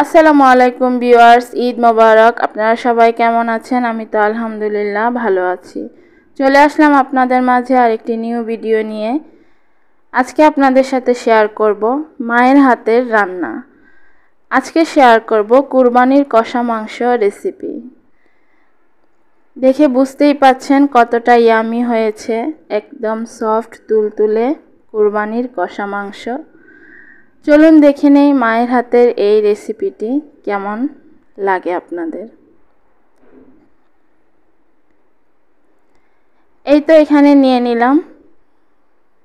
আসসালামু আলাইকুম ভিউয়ার্স, ঈদ মোবারক। আপনারা সবাই কেমন আছেন? আমি তো আলহামদুলিল্লাহ ভালো আছি। চলে আসলাম আপনাদের মাঝে আরেকটি নিউ ভিডিও নিয়ে। আজকে আপনাদের সাথে শেয়ার করব মায়ের হাতের রান্না। আজকে শেয়ার করব কুরবানির কষা মাংস রেসিপি। দেখে বুঝতেই পাচ্ছেন কতটা ইয়ামি হয়েছে, একদম সফট তুলতুলে কুরবানির কষা মাংস। চলুন দেখে নেই মায়ের হাতের এই রেসিপিটি কেমন লাগে আপনাদের। এই তো এখানে নিয়ে নিলাম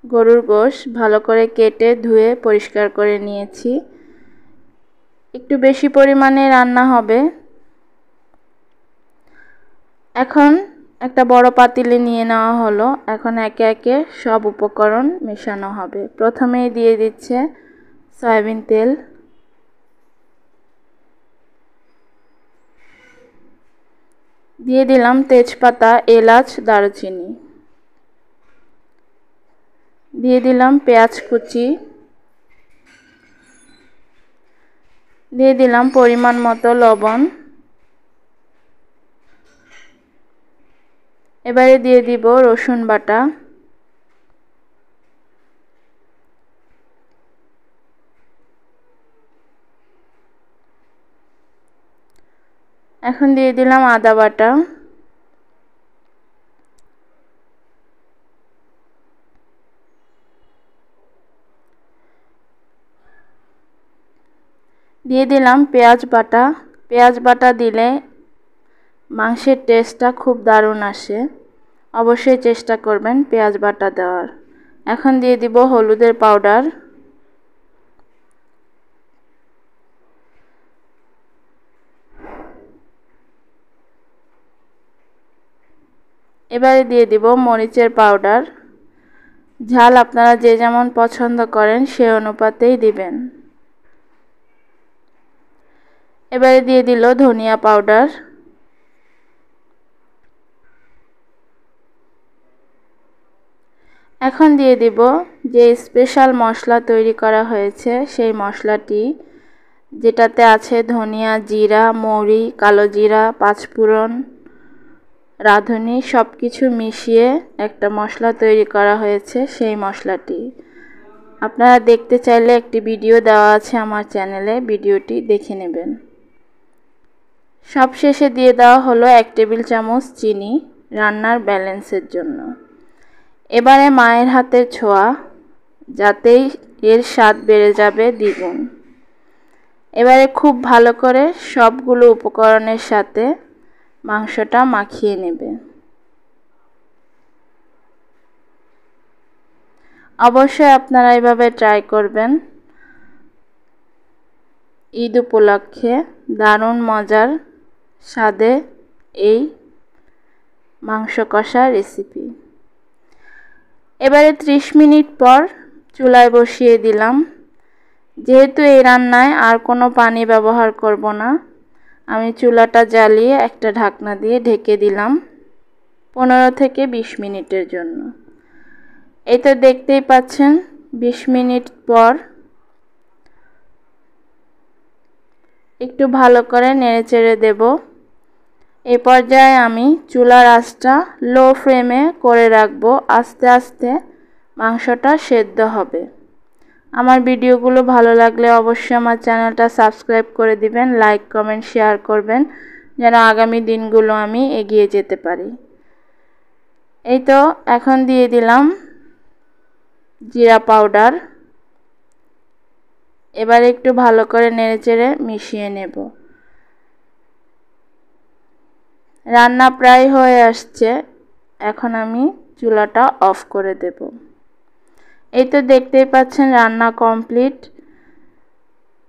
গরুর গোশ, ভালো করে কেটে ধুয়ে পরিষ্কার করে নিয়েছি। একটু বেশি পরিমাণে রান্না হবে। এখন একটা বড় পাতিলে নিয়ে নেওয়া হলো। এখন একে একে সব উপকরণ মেশানো হবে। প্রথমেই দিয়ে দিচ্ছে সয়াবিন তেল, দিয়ে দিলাম তেজপাতা, এলাচ, দারুচিনি, দিয়ে দিলাম পেঁয়াজ কুচি, দিয়ে দিলাম পরিমাণ মতো লবণ। এবারে দিয়ে দিব রসুন বাটা, এখন দিয়ে দিলাম আদা বাটা, দিয়ে দিলাম পেঁয়াজ বাটা। পেঁয়াজ বাটা দিলে মাংসের টেস্টটা খুব দারুণ আসে, অবশ্যই চেষ্টা করবেন পেঁয়াজ বাটা দেওয়ার। এখন দিয়ে দিব হলুদের পাউডার, এবারে দিয়ে দিব মরিচের পাউডার। ঝাল আপনারা যে যেমন পছন্দ করেন সে অনুপাতেই দিবেন। এবারে দিয়ে দিল ধনিয়া পাউডার, এখন দিয়ে দিব যে স্পেশাল মশলা তৈরি করা হয়েছে সেই মশলাটি, যেটাতে আছে ধনিয়া, জিরা, মৌরি, কালো জিরা, পাঁচফোড়ন, রাঁধুনি সব কিছু মিশিয়ে একটা মশলা তৈরি করা হয়েছে। সেই মশলাটি আপনারা দেখতে চাইলে একটি ভিডিও দেওয়া আছে আমার চ্যানেলে, ভিডিওটি দেখে নেবেন। সব শেষে দিয়ে দেওয়া হলো 1 টেবিল চামচ চিনি রান্নার ব্যালেন্সের জন্য। এবারে মায়ের হাতের ছোঁয়া, যাতেই এর স্বাদ বেড়ে যাবে দ্বিগুণ। এবারে খুব ভালো করে সবগুলো উপকরণের সাথে মাংসটা মাখিয়ে নেবে। অবশ্যই আপনারা এভাবে ট্রাই করবেন। ঈদ উপলক্ষে দারুণ মজার স্বাদে এই মাংস কষা রেসিপি। এবারে 30 মিনিট পর চুলায় বসিয়ে দিলাম। যেহেতু এই রান্নায় আর কোনো পানি ব্যবহার করব না, আমি চুলাটা জ্বালিয়ে একটা ঢাকনা দিয়ে ঢেকে দিলাম 15 থেকে 20 মিনিটের জন্য। এই তো দেখতেই পাচ্ছেন 20 মিনিট পর একটু ভালো করে নেড়েচেড়ে দেব। এই পর্যায়ে আমি চুলার আঁচটা লো ফ্লেমে করে রাখবো। আস্তে আস্তে মাংসটা সেদ্ধ হবে। আমার ভিডিওগুলো ভালো লাগলে অবশ্যই আমার চ্যানেলটা সাবস্ক্রাইব করে দিবেন, লাইক, কমেন্ট, শেয়ার করবেন, যেন আগামী দিনগুলো আমি এগিয়ে যেতে পারি। এই তো এখন দিয়ে দিলাম জিরা পাউডার। এবার একটু ভালো করে নেড়েচেড়ে মিশিয়ে নেব। রান্না প্রায় হয়ে আসছে, এখন আমি চুলাটা অফ করে দেব। এই তো দেখতেই পাচ্ছেন রান্না কমপ্লিট।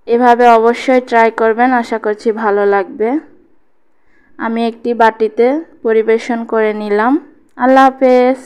এভাবে অবশ্যই ট্রাই করবেন, আশা করছি ভালো লাগবে। আমি একটি বাটিতে পরিবেশন করে নিলাম। আল্লাহ হাফেজ।